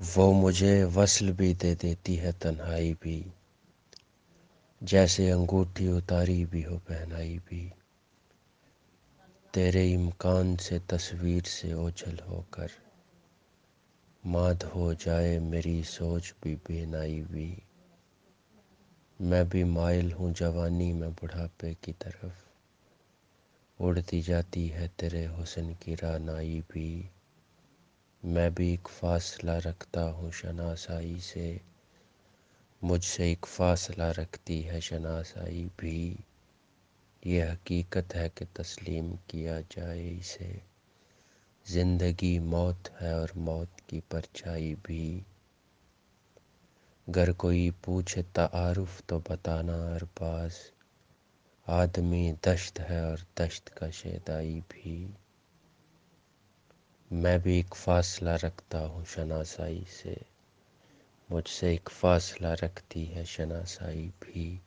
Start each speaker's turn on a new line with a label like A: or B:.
A: وہ مجھے وصل بھی دے دیتی ہے تنہائی بھی، جیسے انگوٹھی اتاری بھی ہو پہنائی بھی، تیرے امکان سے تصویر سے اوجھل ہو کر ماد ہو جائے میری سوچ بھی بینائی بھی۔ میں بھی مائل ہوں جوانی میں بڑھاپے کی طرف، اڑتی جاتی ہے تیرے حسن کی رعنائی بھی۔ میں بھی ایک فاصلہ رکھتا ہوں شناسائی سے، مجھ سے ایک فاصلہ رکھتی ہے شناسائی بھی۔ یہ حقیقت ہے کہ تسلیم کیا جائے اسے، زندگی موت ہے اور موت کی پرچھائی بھی۔ گر کوئی پوچھے تعارف تو بتانا ارباز، آدمی دشت ہے اور دشت کا شیدائی بھی۔ میں بھی ایک فاصلہ رکھتا ہوں شناسائی سے، مجھ سے ایک فاصلہ رکھتی ہے شناسائی بھی۔